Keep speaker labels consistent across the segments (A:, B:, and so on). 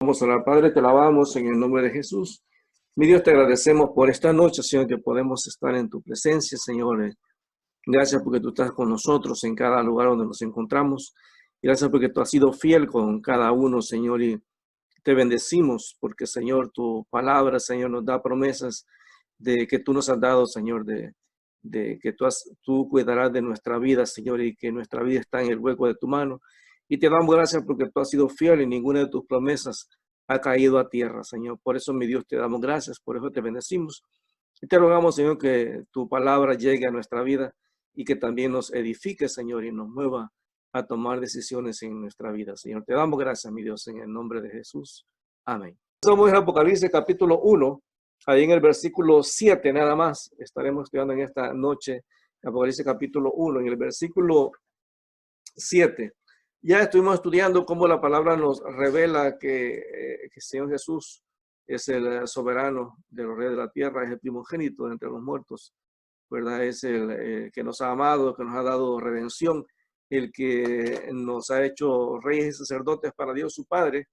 A: Vamos a orar. Padre, te alabamos en el nombre de Jesús. Mi Dios, te agradecemos por esta noche, Señor, que podemos estar en tu presencia, Señor. Gracias porque tú estás con nosotros en cada lugar donde nos encontramos. Gracias porque tú has sido fiel con cada uno, Señor, y te bendecimos porque, Señor, tu palabra, Señor, nos da promesas de que tú nos has dado, Señor, de que tú cuidarás de nuestra vida, Señor, y que nuestra vida está en el hueco de tu mano. Y te damos gracias porque tú has sido fiel y ninguna de tus promesas ha caído a tierra, Señor. Por eso, mi Dios, te damos gracias, por eso te bendecimos. Y te rogamos, Señor, que tu palabra llegue a nuestra vida y que también nos edifique, Señor, y nos mueva a tomar decisiones en nuestra vida, Señor. Te damos gracias, mi Dios, en el nombre de Jesús. Amén. Somos en Apocalipsis capítulo 1, ahí en el versículo 7 nada más. Estaremos estudiando en esta noche Apocalipsis capítulo 1, en el versículo 7. Ya estuvimos estudiando cómo la palabra nos revela que el Señor Jesús es el soberano de los reyes de la tierra, es el primogénito de entre los muertos, ¿verdad? Es el que nos ha amado, que nos ha dado redención, el que nos ha hecho reyes y sacerdotes para Dios su Padre.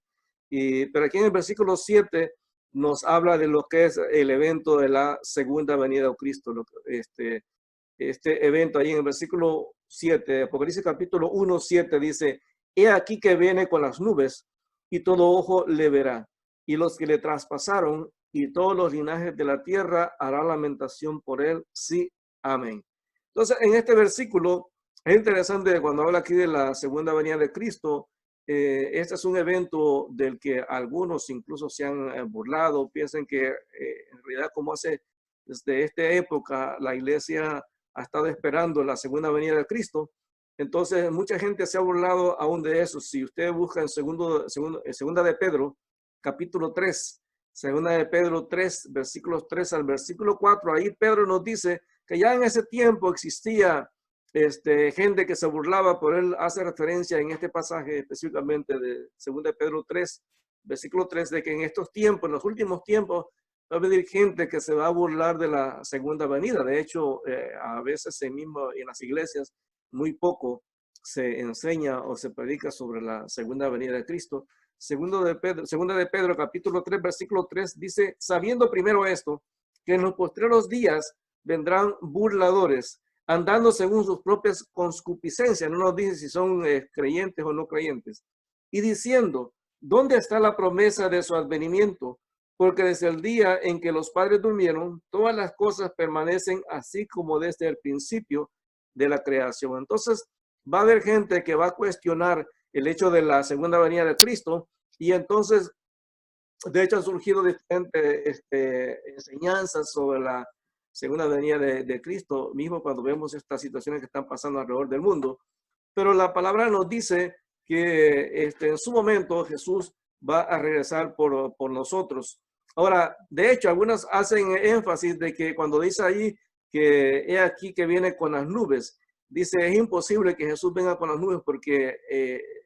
A: Pero aquí en el versículo 7 nos habla de lo que es el evento de la segunda venida de Cristo. Este evento ahí en el versículo 7, Apocalipsis capítulo 1, 7 dice: He aquí que viene con las nubes y todo ojo le verá, y los que le traspasaron y todos los linajes de la tierra harán lamentación por él. Sí, amén. Entonces, en este versículo es interesante cuando habla aquí de la segunda venida de Cristo. Este es un evento del que algunos incluso se han burlado, piensan que en realidad como hace desde esta época la iglesia ha estado esperando la segunda venida de Cristo. Entonces mucha gente se ha burlado aún de eso. Si usted busca en segunda de Pedro, capítulo 3, segunda de Pedro 3, versículos 3 al versículo 4, ahí Pedro nos dice que ya en ese tiempo existía gente que se burlaba, por él hace referencia en este pasaje específicamente de segunda de Pedro 3, versículo 3, de que en estos tiempos, en los últimos tiempos, va a venir gente que se va a burlar de la segunda venida. De hecho, a veces mismo en las iglesias muy poco se enseña o se predica sobre la segunda venida de Cristo. Segunda de Pedro, capítulo 3, versículo 3, dice: sabiendo primero esto, que en los postreros días vendrán burladores, andando según sus propias concupiscencias. No nos dice si son creyentes o no creyentes. Y diciendo: ¿dónde está la promesa de su advenimiento? Porque desde el día en que los padres durmieron, todas las cosas permanecen así como desde el principio de la creación. Entonces, va a haber gente que va a cuestionar el hecho de la segunda venida de Cristo, y entonces, de hecho, han surgido diferentes enseñanzas sobre la segunda venida de Cristo, mismo cuando vemos estas situaciones que están pasando alrededor del mundo. Pero la palabra nos dice que en su momento Jesús va a regresar por nosotros. Ahora, de hecho, algunas hacen énfasis de que cuando dice ahí que he aquí que viene con las nubes, dice: es imposible que Jesús venga con las nubes porque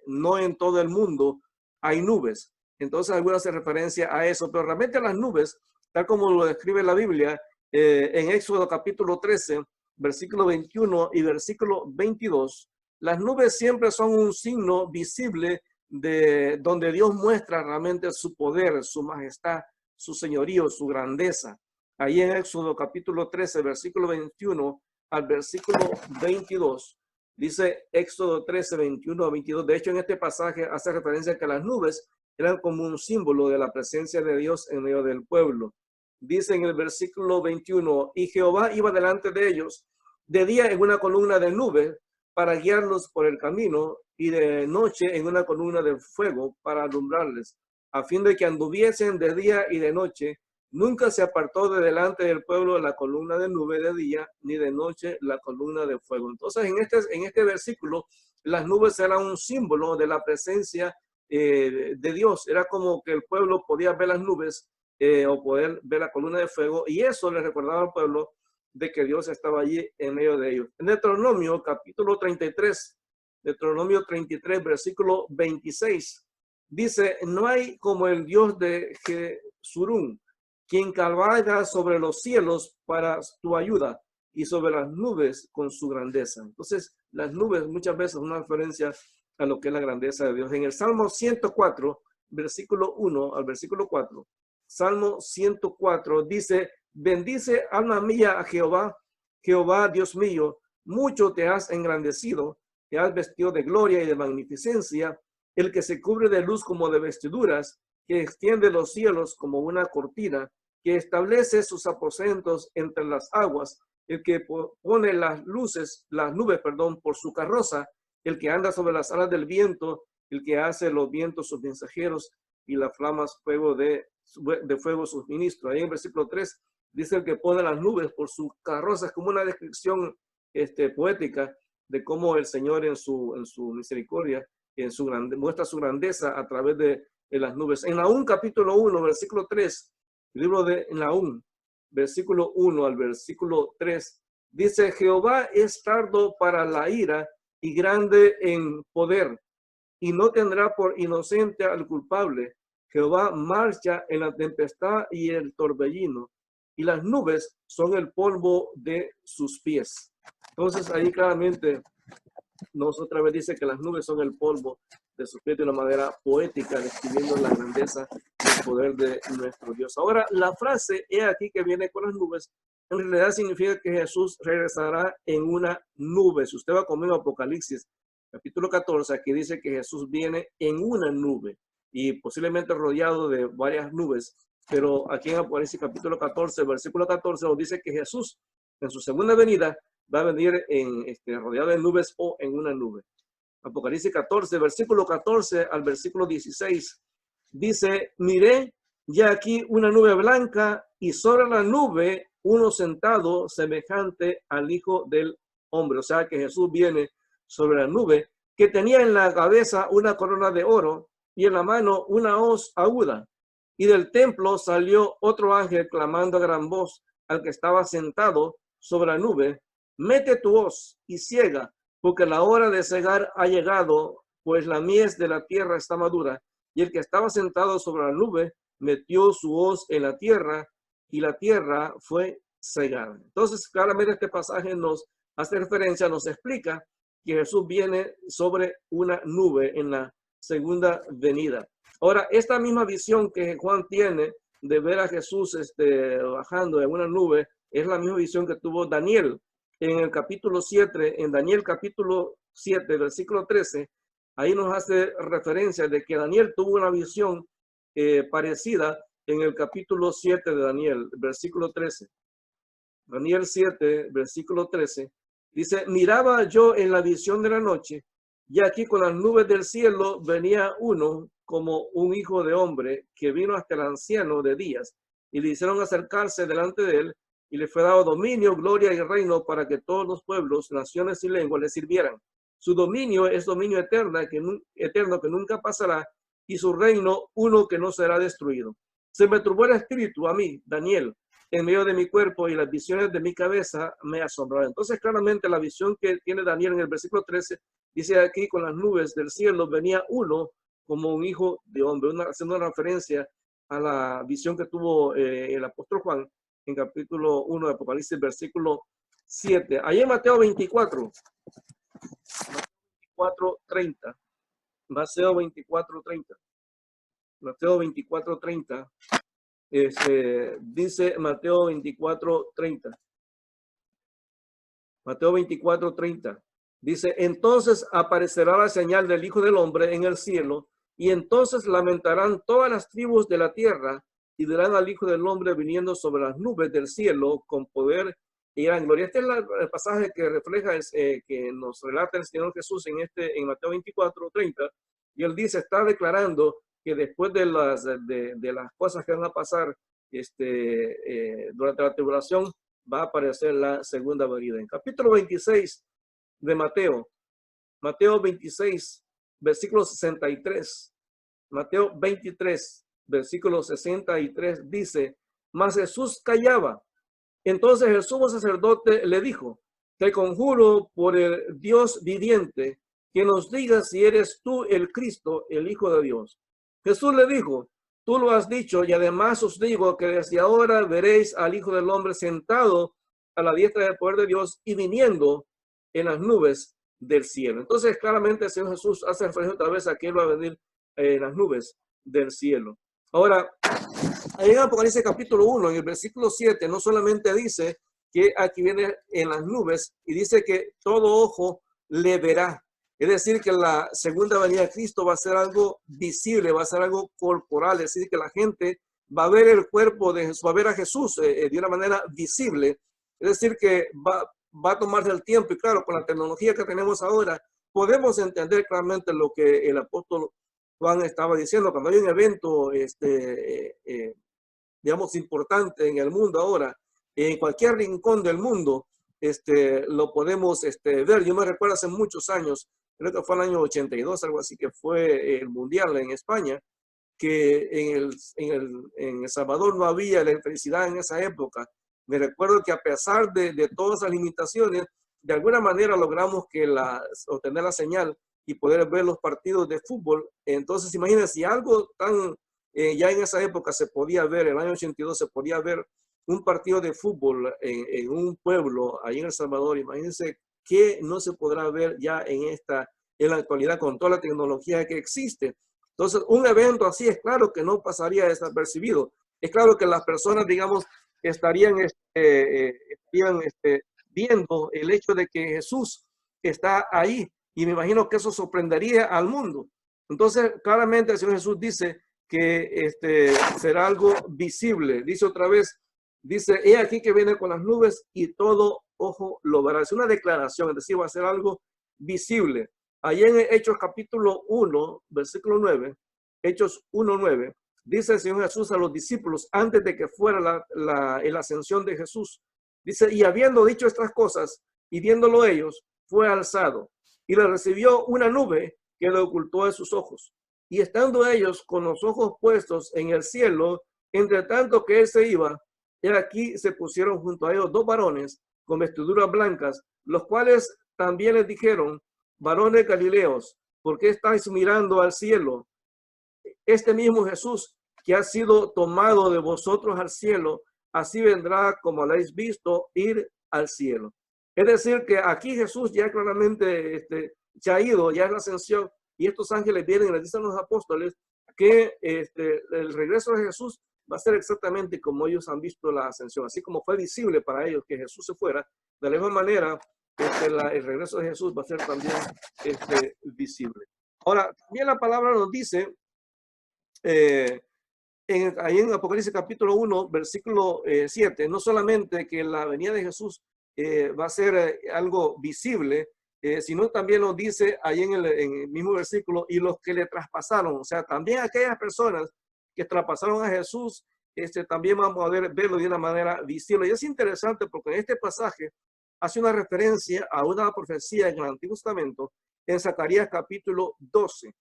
A: no en todo el mundo hay nubes. Entonces, algunas hacen referencia a eso, pero realmente las nubes, tal como lo describe la Biblia, en Éxodo capítulo 13, versículo 21 y versículo 22, las nubes siempre son un signo visible de donde Dios muestra realmente su poder, su majestad, su señorío, su grandeza. Ahí en Éxodo capítulo 13, versículo 21 al versículo 22, dice Éxodo 13, 21 a 22. De hecho, en este pasaje hace referencia a que las nubes eran como un símbolo de la presencia de Dios en medio del pueblo. Dice en el versículo 21: y Jehová iba delante de ellos de día en una columna de nube para guiarlos por el camino, y de noche en una columna de fuego para alumbrarles, a fin de que anduviesen de día y de noche. Nunca se apartó de delante del pueblo la columna de nube de día, ni de noche la columna de fuego. Entonces, en este versículo, las nubes eran un símbolo de la presencia de Dios. Era como que el pueblo podía ver las nubes o poder ver la columna de fuego, y eso le recordaba al pueblo de que Dios estaba allí en medio de ellos. En Deuteronomio capítulo 33, Deuteronomio 33, versículo 26, dice: no hay como el Dios de Jesurún, quien cabalga sobre los cielos para tu ayuda, y sobre las nubes con su grandeza. Entonces, las nubes muchas veces son una referencia a lo que es la grandeza de Dios. En el Salmo 104, versículo 1 al versículo 4. Salmo 104 dice, bendice alma mía a Jehová, Jehová Dios mío, mucho te has engrandecido, te has vestido de gloria y de magnificencia, el que se cubre de luz como de vestiduras, que extiende los cielos como una cortina, que establece sus aposentos entre las aguas, el que pone las nubes, por su carroza, el que anda sobre las alas del viento, el que hace los vientos sus mensajeros y las flamas de fuego sus ministros. Ahí en versículo 3 dice el que pone las nubes por su carroza. Es como una descripción poética de cómo el Señor en su misericordia, muestra su grandeza a través de las nubes. En Nahum capítulo 1, versículo 3, el libro de Nahum, versículo 1 al versículo 3, dice, Jehová es tardo para la ira y grande en poder, y no tendrá por inocente al culpable. Jehová marcha en la tempestad y el torbellino, y las nubes son el polvo de sus pies. Entonces ahí claramente nos otra vez dice que las nubes son el polvo de sus pies de una manera poética, describiendo la grandeza y el poder de nuestro Dios. Ahora, la frase he aquí que viene con las nubes, en realidad significa que Jesús regresará en una nube. Si usted va conmigo a Apocalipsis, capítulo 14, aquí dice que Jesús viene en una nube y posiblemente rodeado de varias nubes. Pero aquí en Apocalipsis capítulo 14, versículo 14, nos dice que Jesús en su segunda venida va a venir rodeado de nubes o en una nube. Apocalipsis 14, versículo 14 al versículo 16, dice, miré ya aquí una nube blanca y sobre la nube uno sentado semejante al Hijo del Hombre. O sea que Jesús viene sobre la nube, que tenía en la cabeza una corona de oro y en la mano una hoz aguda. Y del templo salió otro ángel clamando a gran voz al que estaba sentado sobre la nube, mete tu hoz y ciega, porque la hora de cegar ha llegado, pues la mies de la tierra está madura. Y el que estaba sentado sobre la nube metió su hoz en la tierra y la tierra fue cegada. Entonces, claramente este pasaje nos hace referencia, nos explica que Jesús viene sobre una nube en la segunda venida. Ahora, esta misma visión que Juan tiene de ver a Jesús bajando en una nube, es la misma visión que tuvo Daniel en el capítulo 7, en Daniel capítulo 7, versículo 13, ahí nos hace referencia de que Daniel tuvo una visión parecida en el capítulo 7 de Daniel, versículo 13. Daniel 7, versículo 13, dice, miraba yo en la visión de la noche, y aquí con las nubes del cielo venía uno como un hijo de hombre que vino hasta el anciano de días, y le hicieron acercarse delante de él, y le fue dado dominio, gloria y reino para que todos los pueblos, naciones y lenguas le sirvieran. Su dominio es dominio eterno que nunca pasará, y su reino uno que no será destruido. Se me turbó el espíritu a mí, Daniel, en medio de mi cuerpo, y las visiones de mi cabeza me asombraron. Entonces, claramente la visión que tiene Daniel en el versículo 13, dice aquí, con las nubes del cielo venía uno como un hijo de hombre, haciendo una referencia a la visión que tuvo el apóstol Juan en capítulo 1 de Apocalipsis, versículo 7. Ahí en Mateo 24, 30. Mateo 24, 30. Mateo 24, 30. Dice Mateo 24, 30. Mateo 24, 30. Dice, entonces aparecerá la señal del Hijo del Hombre en el cielo, y entonces lamentarán todas las tribus de la tierra, y dirán al Hijo del Hombre viniendo sobre las nubes del cielo con poder y gran gloria. Este es el pasaje que refleja, que nos relata el Señor Jesús en Mateo 24, 30. Y él dice, está declarando que después de las cosas que van a pasar durante la tribulación, va a aparecer la segunda venida. En capítulo 26 de Mateo 26, versículo 63, Mateo 23, versículo 63 dice, mas Jesús callaba. Entonces el sumo sacerdote le dijo, te conjuro por el Dios viviente, que nos digas si eres tú el Cristo, el Hijo de Dios. Jesús le dijo, tú lo has dicho, y además os digo que desde ahora veréis al Hijo del Hombre sentado a la diestra del poder de Dios y viniendo en las nubes del cielo. Entonces claramente el Señor Jesús hace referencia otra vez a que Él va a venir en las nubes. del cielo. Ahora, ahí en Apocalipsis capítulo 1, en el versículo 7, no solamente dice que aquí viene en las nubes y dice que todo ojo le verá. Es decir, que la segunda venida de Cristo va a ser algo visible, va a ser algo corporal, es decir, que la gente va a ver el cuerpo de Jesús, va a ver a Jesús de una manera visible. Es decir, que va a tomarse el tiempo y claro, con la tecnología que tenemos ahora, podemos entender claramente lo que el apóstol Juan estaba diciendo. Cuando hay un evento, digamos, importante en el mundo ahora, en cualquier rincón del mundo, lo podemos ver. Yo me recuerdo hace muchos años, creo que fue el año 82, algo así, que fue el Mundial en España, que en El Salvador no había electricidad en esa época. Me recuerdo que a pesar de todas las limitaciones, de alguna manera logramos obtener la señal y poder ver los partidos de fútbol. Entonces, imagínense, si algo tan, ya en esa época se podía ver, en el año 82 se podía ver un partido de fútbol en un pueblo, ahí en El Salvador. Imagínense que no se podrá ver ya en la actualidad con toda la tecnología que existe. Entonces, un evento así es claro que no pasaría desapercibido. Es claro que las personas, digamos, estarían viendo el hecho de que Jesús está ahí. Y me imagino que eso sorprendería al mundo. Entonces, claramente el Señor Jesús dice que será algo visible. Dice otra vez, dice, he aquí que viene con las nubes y todo ojo lo verá. Es una declaración, es decir, va a ser algo visible. Allí en Hechos capítulo 1, versículo 9, Hechos 1:9, dice el Señor Jesús a los discípulos antes de que fuera la ascensión de Jesús. Dice, y habiendo dicho estas cosas y viéndolo ellos, fue alzado y le recibió una nube que le ocultó de sus ojos. Y estando ellos con los ojos puestos en el cielo, entre tanto que él se iba, y aquí se pusieron junto a ellos dos varones con vestiduras blancas, los cuales también les dijeron, varones galileos, ¿por qué estáis mirando al cielo? Este mismo Jesús que ha sido tomado de vosotros al cielo, así vendrá como lo habéis visto ir al cielo. Es decir, que aquí Jesús ya claramente se ha ido, ya es la ascensión, y estos ángeles vienen y les dicen a los apóstoles que el regreso de Jesús va a ser exactamente como ellos han visto la ascensión, así como fue visible para ellos que Jesús se fuera, de la misma manera el regreso de Jesús va a ser también visible. Ahora, también la palabra nos dice, ahí en Apocalipsis capítulo 1, versículo 7, no solamente que la venida de Jesús va a ser algo visible, sino también nos dice ahí en el mismo versículo, y los que le traspasaron, o sea, también aquellas personas que traspasaron a Jesús, también vamos a verlo de una manera visible. Y es interesante porque en este pasaje hace una referencia a una profecía en el Antiguo Testamento, en Zacarías capítulo 12.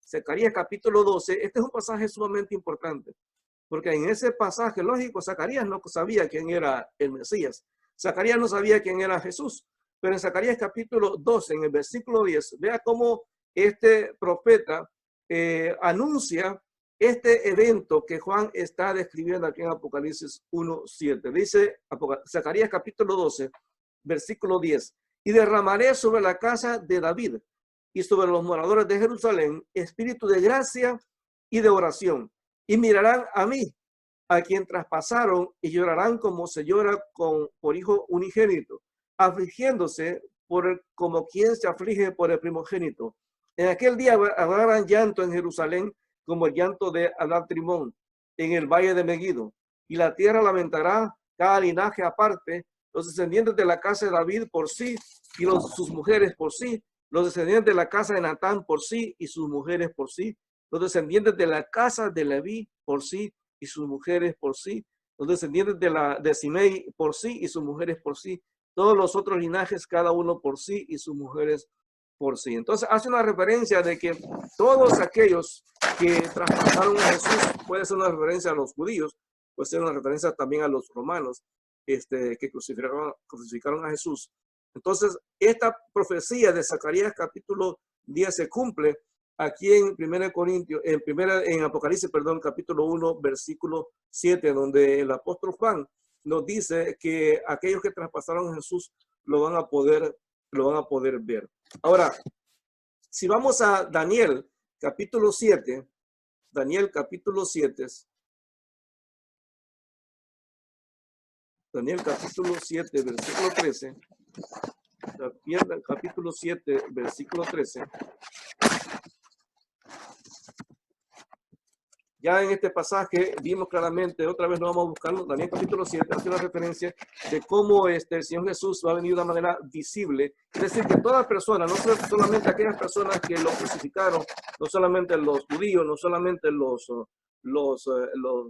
A: Zacarías capítulo 12, este es un pasaje sumamente importante, porque en ese pasaje, lógico, Zacarías no sabía quién era el Mesías. Zacarías no sabía quién era Jesús, pero en Zacarías capítulo 12, en el versículo 10, vea cómo este profeta anuncia este evento que Juan está describiendo aquí en Apocalipsis 1:7. Dice Zacarías capítulo 12, versículo 10, y derramaré sobre la casa de David y sobre los moradores de Jerusalén espíritu de gracia y de oración, y mirarán a mí, a quien traspasaron, y llorarán como se llora por hijo unigénito, afligiéndose como quien se aflige por el primogénito. En aquel día habrá llanto en Jerusalén, como el llanto de Adad-Rimón en el valle de Megiddo, y la tierra lamentará cada linaje aparte, los descendientes de la casa de David por sí, y sus mujeres por sí, los descendientes de la casa de Natán por sí, y sus mujeres por sí, los descendientes de la casa de Leví por sí, y sus mujeres por sí, los descendientes de Simei por sí, y sus mujeres por sí, todos los otros linajes, cada uno por sí, y sus mujeres por sí. Entonces hace una referencia de que todos aquellos que traspasaron a Jesús, puede ser una referencia a los judíos, puede ser una referencia también a los romanos, que crucificaron a Jesús. Entonces, esta profecía de Zacarías capítulo 10 se cumple aquí en 1 Corintios, en Apocalipsis, perdón, capítulo 1, versículo 7, donde el apóstol Juan nos dice que aquellos que traspasaron a Jesús lo van a poder ver. Ahora, si vamos a Daniel capítulo 7, Daniel capítulo 7. Daniel capítulo 7, versículo 13. Daniel capítulo 7, versículo 13. Ya en este pasaje vimos claramente, otra vez no vamos a buscarlo, Daniel capítulo 7 hace una referencia de cómo el Señor Jesús va a venir de una manera visible. Es decir, que todas personas, no solamente aquellas personas que lo crucificaron, no solamente los judíos, no solamente los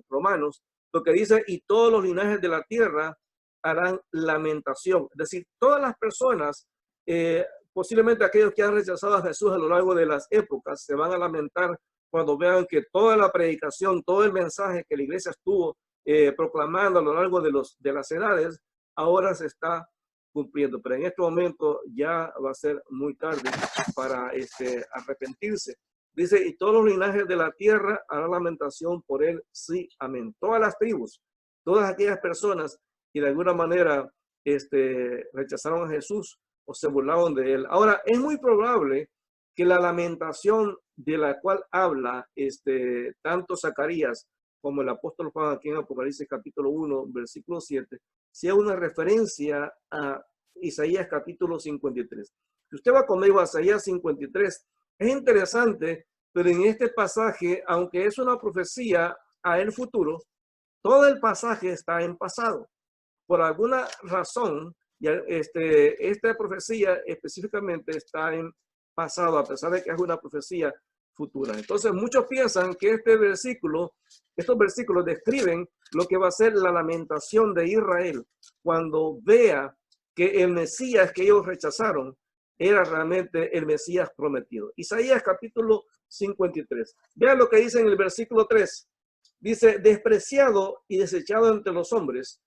A: romanos, lo que dice, y todos los linajes de la tierra harán lamentación. Es decir, todas las personas, posiblemente aquellos que han rechazado a Jesús a lo largo de las épocas, se van a lamentar cuando vean que toda la predicación, todo el mensaje que la iglesia estuvo proclamando a lo largo de las edades, ahora se está cumpliendo. Pero en este momento ya va a ser muy tarde para arrepentirse. Dice, y todos los linajes de la tierra harán lamentación por él, sí, amén. Todas las tribus, todas aquellas personas que de alguna manera rechazaron a Jesús o se burlaron de él. Ahora, es muy probable que la lamentación de la cual habla tanto Zacarías como el apóstol Juan aquí en Apocalipsis capítulo 1, versículo 7, sea una referencia a Isaías capítulo 53. Si usted va conmigo a Isaías 53, es interesante, pero en este pasaje, aunque es una profecía a el futuro, todo el pasaje está en pasado. Por alguna razón, esta profecía específicamente está en pasado, a pesar de que es una profecía futura. Entonces, muchos piensan que estos versículos describen lo que va a ser la lamentación de Israel cuando vea que el Mesías que ellos rechazaron era realmente el Mesías prometido. Isaías capítulo 53. Vean lo que dice en el versículo 3. Dice, despreciado y desechado entre los hombres,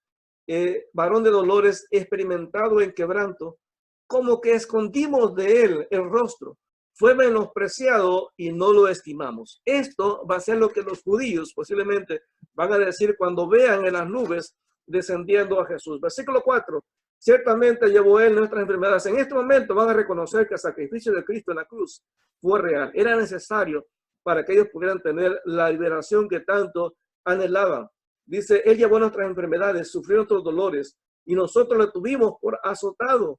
A: varón de dolores, experimentado en quebranto, como que escondimos de él el rostro. Fue menospreciado y no lo estimamos. Esto va a ser lo que los judíos posiblemente van a decir cuando vean en las nubes descendiendo a Jesús. Versículo 4. Ciertamente llevó él nuestras enfermedades. En este momento van a reconocer que el sacrificio de Cristo en la cruz fue real. Era necesario para que ellos pudieran tener la liberación que tanto anhelaban. Dice, él llevó nuestras enfermedades, sufrió nuestros dolores y nosotros le tuvimos por azotado,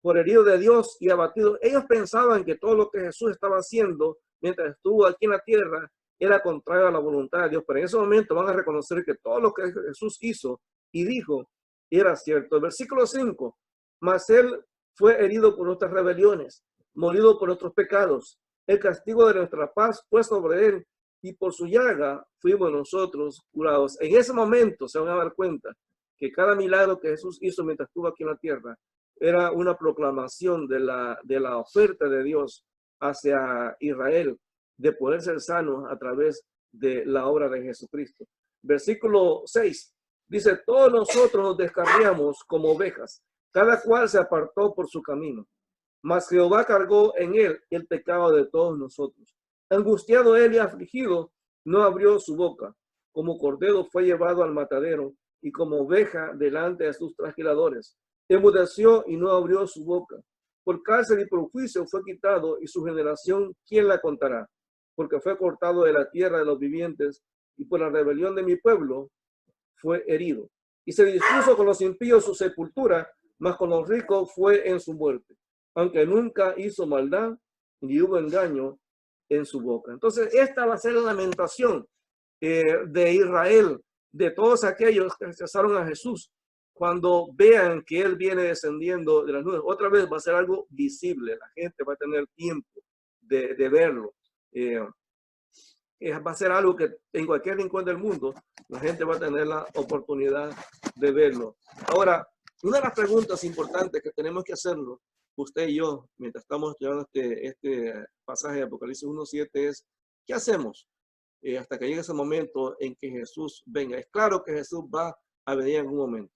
A: por herido de Dios y abatido. Ellos pensaban que todo lo que Jesús estaba haciendo mientras estuvo aquí en la tierra era contrario a la voluntad de Dios, pero en ese momento van a reconocer que todo lo que Jesús hizo y dijo era cierto. El versículo 5, mas él fue herido por nuestras rebeliones, molido por nuestros pecados. El castigo de nuestra paz fue sobre él y por su llaga fuimos nosotros curados. En ese momento se van a dar cuenta que cada milagro que Jesús hizo mientras estuvo aquí en la tierra era una proclamación de la oferta de Dios hacia Israel de poder ser sanos a través de la obra de Jesucristo. Versículo 6 dice, todos nosotros nos descarriamos como ovejas, cada cual se apartó por su camino, mas Jehová cargó en él el pecado de todos nosotros. Angustiado él y afligido, no abrió su boca. Como cordero fue llevado al matadero y como oveja delante de sus trasquiladores. Enmudeció y no abrió su boca. Por cárcel y por juicio fue quitado y su generación, ¿quién la contará? Porque fue cortado de la tierra de los vivientes y por la rebelión de mi pueblo fue herido. Y se dispuso con los impíos su sepultura, mas con los ricos fue en su muerte. Aunque nunca hizo maldad ni hubo engaño en su boca. Entonces, esta va a ser la lamentación de Israel, de todos aquellos que rechazaron a Jesús, cuando vean que Él viene descendiendo de las nubes. Otra vez va a ser algo visible, la gente va a tener tiempo de verlo. Va a ser algo que en cualquier rincón del mundo la gente va a tener la oportunidad de verlo. Ahora, una de las preguntas importantes que tenemos que hacerlo, usted y yo, mientras estamos estudiando este pasaje de Apocalipsis 1:7 es, ¿qué hacemos hasta que llegue ese momento en que Jesús venga? Es claro que Jesús va a venir en algún momento,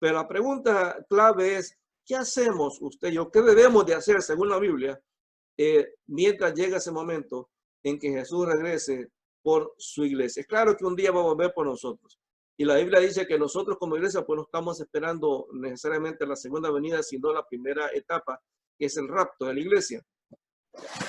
A: pero la pregunta clave es, ¿qué hacemos usted y yo? ¿Qué debemos de hacer según la Biblia mientras llegue ese momento en que Jesús regrese por su iglesia? Es claro que un día va a volver por nosotros. Y la Biblia dice que nosotros como iglesia pues no estamos esperando necesariamente la segunda venida, sino la primera etapa, que es el rapto de la iglesia.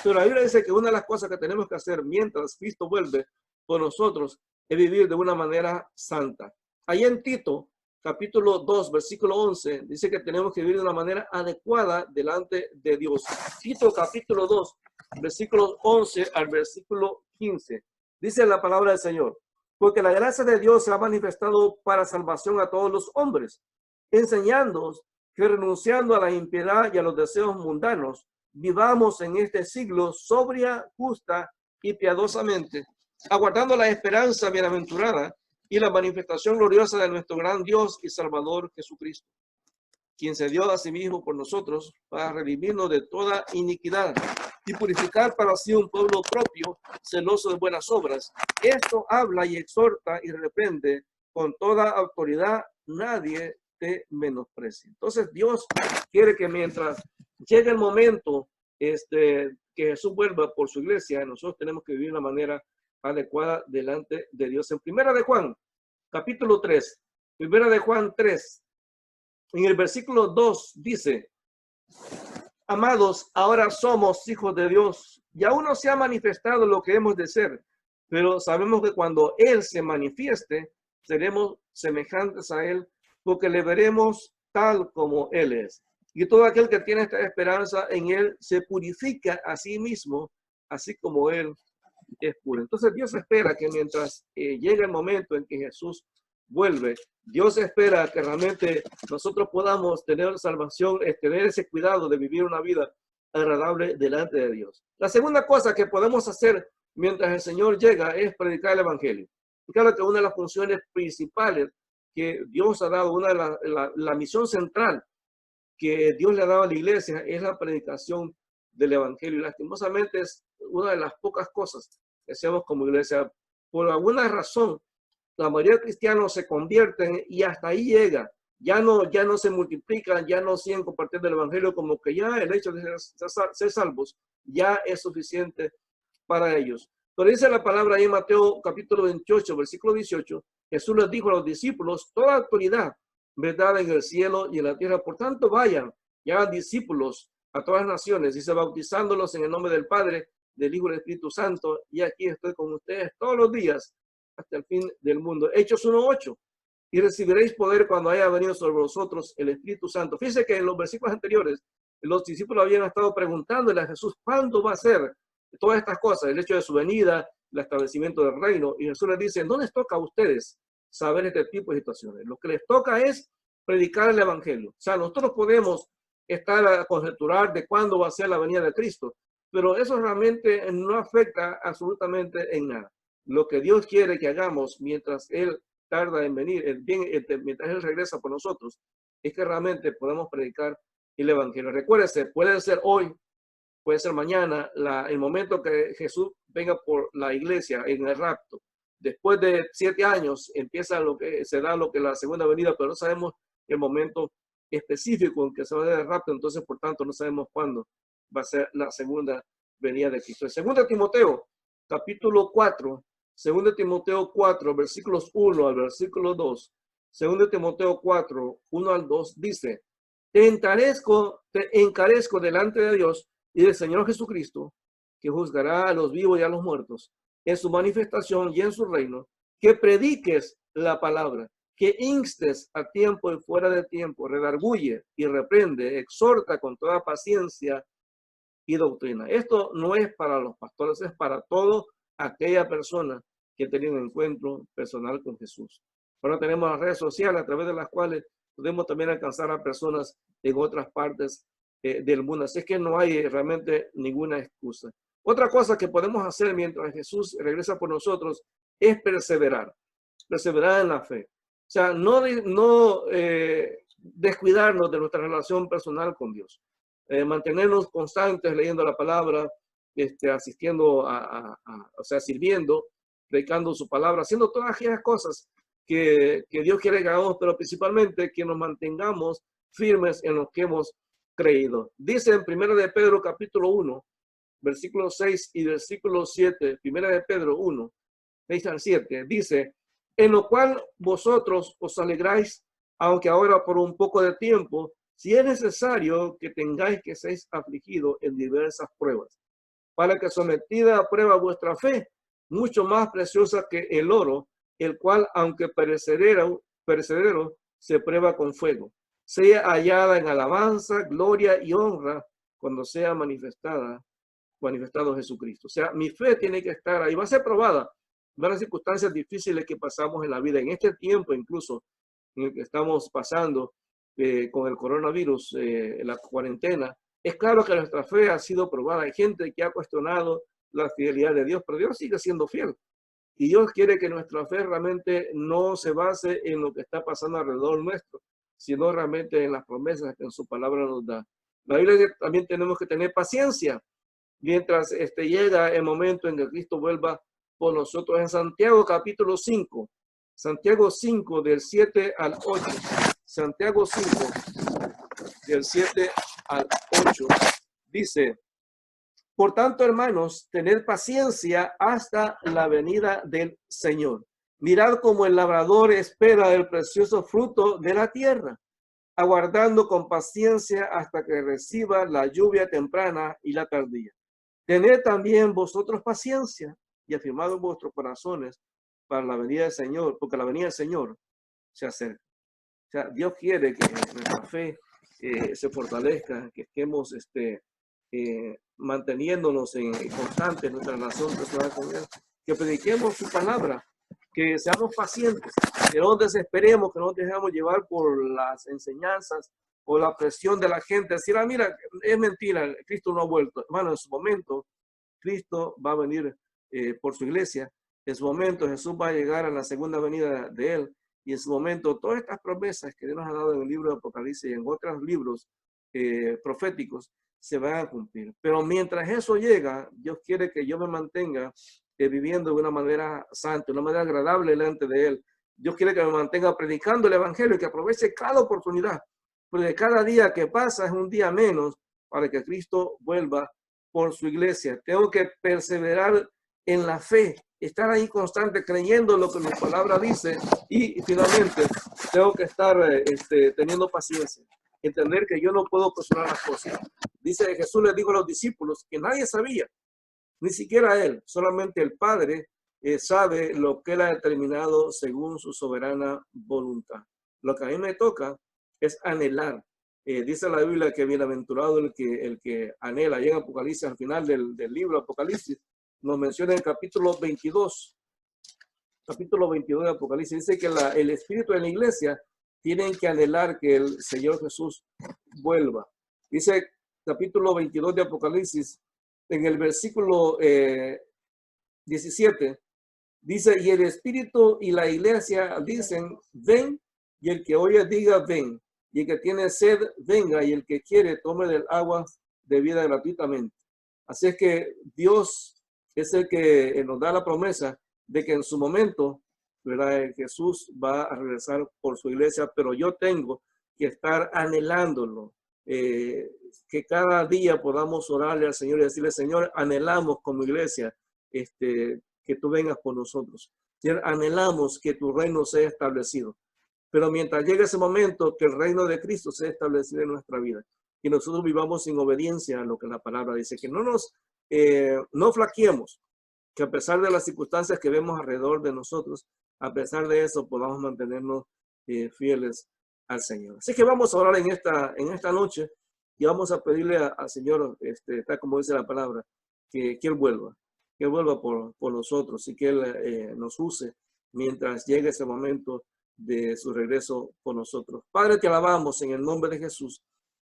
A: Pero la Biblia dice que una de las cosas que tenemos que hacer mientras Cristo vuelve por nosotros es vivir de una manera santa. Ahí en Tito, capítulo 2, versículo 11, dice que tenemos que vivir de una manera adecuada delante de Dios. Tito, capítulo 2, versículo 11 al versículo 15. Dice la palabra del Señor: porque la gracia de Dios se ha manifestado para salvación a todos los hombres, enseñándonos que renunciando a la impiedad y a los deseos mundanos, vivamos en este siglo sobria, justa y piadosamente, aguardando la esperanza bienaventurada y la manifestación gloriosa de nuestro gran Dios y Salvador Jesucristo, quien se dio a sí mismo por nosotros para redimirnos de toda iniquidad y purificar para sí un pueblo propio, celoso de buenas obras. Esto habla y exhorta y reprende con toda autoridad, nadie te menosprecie. Entonces Dios quiere que mientras llegue el momento que Jesús vuelva por su iglesia, nosotros tenemos que vivir de una manera adecuada delante de Dios. En Primera de Juan, capítulo 3, Primera de Juan 3, en el versículo 2 dice: amados, ahora somos hijos de Dios y aún no se ha manifestado lo que hemos de ser, pero sabemos que cuando Él se manifieste, seremos semejantes a Él, porque le veremos tal como Él es. Y todo aquel que tiene esta esperanza en Él se purifica a sí mismo, así como Él es puro. Entonces Dios espera que mientras llegue el momento en que Jesús vuelve, Dios espera que realmente nosotros podamos tener salvación, tener ese cuidado de vivir una vida agradable delante de Dios. La segunda cosa que podemos hacer mientras el Señor llega es predicar el Evangelio. Y claro que una de las funciones principales que Dios ha dado, una de la misión central que Dios le ha dado a la iglesia es la predicación del Evangelio. Y lastimosamente es una de las pocas cosas que hacemos como iglesia. Por alguna razón, la mayoría de cristianos se convierten y hasta ahí llega. Ya no se multiplican, ya no siguen compartiendo el Evangelio, como que ya el hecho de ser salvos ya es suficiente para ellos. Pero dice la palabra ahí en Mateo capítulo 28, versículo 18, Jesús les dijo a los discípulos: toda autoridad me es dada en el cielo y en la tierra, por tanto vayan y hagan discípulos a todas las naciones, dice, bautizándolos en el nombre del Padre, del Hijo y del Espíritu Santo, y aquí estoy con ustedes todos los días hasta el fin del mundo. Hechos 1:8, y recibiréis poder cuando haya venido sobre vosotros el Espíritu Santo. Fíjense que en los versículos anteriores los discípulos habían estado preguntándole a Jesús cuándo va a ser todas estas cosas, el hecho de su venida, el establecimiento del reino, y Jesús les dice: no les toca a ustedes saber este tipo de situaciones, lo que les toca es predicar el Evangelio. O sea, nosotros podemos estar a conjeturar de cuándo va a ser la venida de Cristo, pero eso realmente no afecta absolutamente en nada. Lo que Dios quiere que hagamos mientras Él tarda en venir, mientras Él regresa por nosotros, es que realmente podamos predicar el Evangelio. Recuérdese, puede ser hoy, puede ser mañana, el momento que Jesús venga por la iglesia en el rapto. Después de 7 años empieza lo que se da, lo que la segunda venida, pero no sabemos el momento específico en que se va a dar el rapto, entonces por tanto no sabemos cuándo va a ser la segunda venida de Cristo. En 2 Timoteo, capítulo 4, 2 Timoteo 4, versículos 1 al versículo 2, 2 Timoteo 4, 1 al 2, dice: te encarezco delante de Dios y del Señor Jesucristo, que juzgará a los vivos y a los muertos en su manifestación y en su reino, que prediques la palabra, que instes a tiempo y fuera de tiempo, redarguye y reprende, exhorta con toda paciencia y doctrina. Esto no es para los pastores, es para toda aquella persona que tiene un encuentro personal con Jesús. Ahora tenemos las redes sociales a través de las cuales podemos también alcanzar a personas en otras partes del mundo. Así es que no hay realmente ninguna excusa. Otra cosa que podemos hacer mientras Jesús regresa por nosotros es perseverar en la fe. O sea, no descuidarnos de nuestra relación personal con Dios. Mantenernos constantes leyendo la palabra, asistiendo o sea, sirviendo, predicando su palabra, haciendo todas aquellas cosas que Dios quiere que hagamos, pero principalmente que nos mantengamos firmes en lo que hemos creído. Dice en 1 de Pedro capítulo 1, versículo 6 y versículo 7, 1 de Pedro 1, 6 al 7, dice: en lo cual vosotros os alegráis, aunque ahora por un poco de tiempo, si es necesario que tengáis que seis afligidos en diversas pruebas, para que sometida a prueba vuestra fe, mucho más preciosa que el oro, el cual, aunque perecedero, se prueba con fuego, sea hallada en alabanza, gloria y honra cuando sea manifestado Jesucristo. O sea, mi fe tiene que estar ahí, va a ser probada. Van las circunstancias difíciles que pasamos en la vida, en este tiempo incluso en el que estamos pasando con el coronavirus, la cuarentena. Es claro que nuestra fe ha sido probada. Hay gente que ha cuestionado la fidelidad de Dios, pero Dios sigue siendo fiel. Y Dios quiere que nuestra fe realmente no se base en lo que está pasando alrededor nuestro, sino realmente en las promesas que en su palabra nos da. La Biblia dice que también tenemos que tener paciencia mientras llega el momento en que Cristo vuelva por nosotros. En Santiago capítulo 5, Santiago 5 del 7 al 8, Santiago 5 del 7 al 8, dice: por tanto, hermanos, tened paciencia hasta la venida del Señor. Mirad cómo el labrador espera el precioso fruto de la tierra, aguardando con paciencia hasta que reciba la lluvia temprana y la tardía. Tened también vosotros paciencia y afirmad en vuestros corazones para la venida del Señor, porque la venida del Señor se acerca. O sea, Dios quiere que nuestra fe se fortalezca, que estemos manteniéndonos en constante en nuestra relación personal con Él, que prediquemos su palabra, que seamos pacientes, que no desesperemos, que no nos dejemos llevar por las enseñanzas o la presión de la gente, decir, ah, mira, es mentira, Cristo no ha vuelto. Hermano, en su momento, Cristo va a venir por su iglesia, en su momento Jesús va a llegar a la segunda venida de Él, y en su momento todas estas promesas que Dios nos ha dado en el libro de Apocalipsis y en otros libros proféticos se van a cumplir. Pero mientras eso llega, Dios quiere que yo me mantenga viviendo de una manera santa, de una manera agradable delante de Él. Dios quiere que me mantenga predicando el Evangelio y que aproveche cada oportunidad, porque cada día que pasa es un día menos para que Cristo vuelva por su iglesia. Tengo que perseverar en la fe, estar ahí constante creyendo lo que mi palabra dice, y finalmente tengo que estar teniendo paciencia, entender que yo no puedo presionar las cosas. Dice, Jesús le dijo a los discípulos que nadie sabía, ni siquiera Él, solamente el Padre sabe lo que Él ha determinado según su soberana voluntad. Lo que a mí me toca es anhelar. Dice la Biblia que bienaventurado el que anhela. Llega Apocalipsis, al final del libro Apocalipsis, nos menciona en el capítulo 22 de Apocalipsis, dice que el espíritu de la iglesia tienen que anhelar que el Señor Jesús vuelva. Dice capítulo 22 de Apocalipsis, en el versículo 17, dice, y el espíritu y la iglesia dicen, ven, y el que oye diga, ven, y el que tiene sed, venga, y el que quiere, tome del agua de vida gratuitamente. Así es que Dios es el que nos da la promesa de que en su momento, ¿verdad?, Jesús va a regresar por su iglesia, pero yo tengo que estar anhelándolo, que cada día podamos orarle al Señor y decirle, Señor, anhelamos como iglesia que tú vengas por nosotros. Señor, anhelamos que tu reino sea establecido. Pero mientras llegue ese momento, que el reino de Cristo sea establecido en nuestra vida y nosotros vivamos en obediencia a lo que la palabra dice, que no flaqueemos, que a pesar de las circunstancias que vemos alrededor de nosotros, a pesar de eso podamos mantenernos fieles al Señor. Así que vamos a orar en esta noche y vamos a pedirle al Señor, tal como dice la palabra, que Él vuelva por nosotros y que Él nos use mientras llegue ese momento de su regreso por nosotros. Padre, te alabamos en el nombre de Jesús.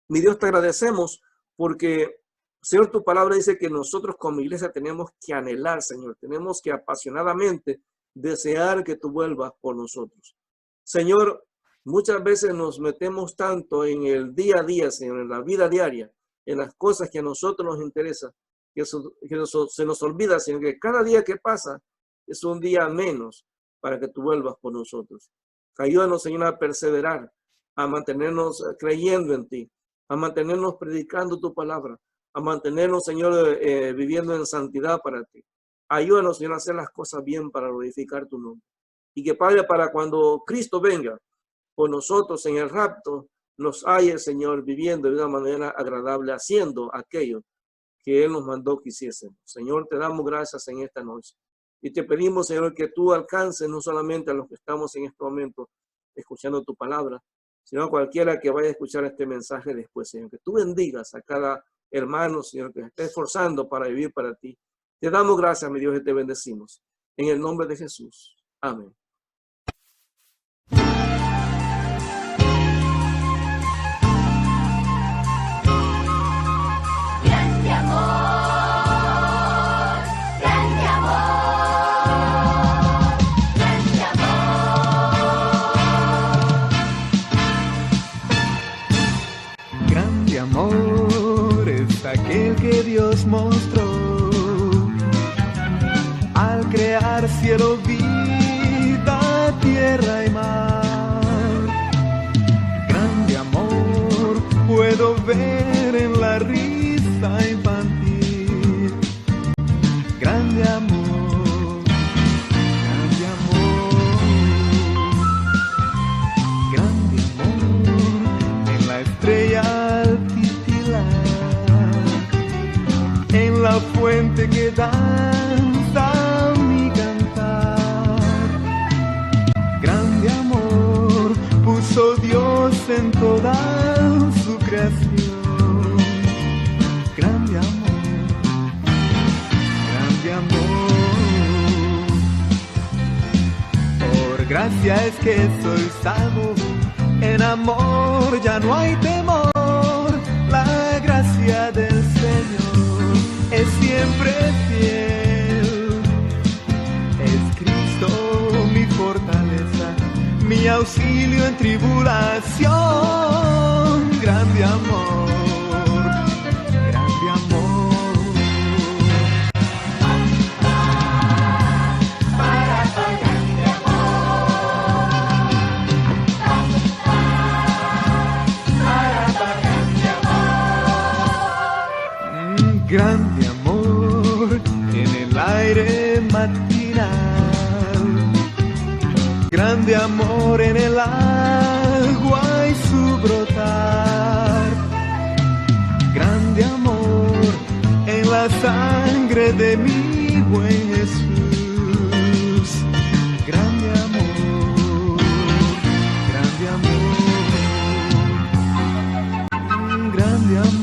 A: Mi Dios, te agradecemos porque, Señor, tu palabra dice que nosotros como iglesia tenemos que anhelar, Señor, tenemos que apasionadamente desear que tú vuelvas por nosotros. Señor, muchas veces nos metemos tanto en el día a día, Señor, en la vida diaria, en las cosas que a nosotros nos interesan, que se nos olvida, Señor, que cada día que pasa es un día menos para que tú vuelvas por nosotros. Ayúdanos, Señor, a perseverar, a mantenernos creyendo en ti, a mantenernos predicando tu palabra, a mantenernos, Señor, viviendo en santidad para ti. Ayúdanos, Señor, a hacer las cosas bien para glorificar tu nombre. Y que, Padre, para cuando Cristo venga por nosotros en el rapto, nos halle, Señor, viviendo de una manera agradable, haciendo aquello que Él nos mandó que hiciésemos. Señor, te damos gracias en esta noche. Y te pedimos, Señor, que tú alcances no solamente a los que estamos en este momento escuchando tu palabra, sino a cualquiera que vaya a escuchar este mensaje después, Señor. Que tú bendigas a cada hermano, Señor, que se esté esforzando para vivir para ti. Te damos gracias, mi Dios, y te bendecimos. En el nombre de Jesús. Amén.
B: Grande amor, grande amor, grande amor.
C: Grande amor es aquel que Dios mostró al crear cielo, vida, tierra y mar. Grande amor puedo ver en la risa infantil. Grande amor, grande amor, grande amor en la estrella al titilar, en la fuente que danza mi cantar. Grande amor puso Dios en toda su creación. Grande amor, grande amor. Por gracia es que soy salvo, en amor ya no hay temor. La gracia del Señor es siempre fiel. Es Cristo mi fortaleza, mi auxilio en tribulación. Grande amor, grande amor. Grande amor en el aire matinal, grande amor en el agua y su brotar, grande amor en la sangre de mi buen Jesús. Grande amor, grande amor, grande amor.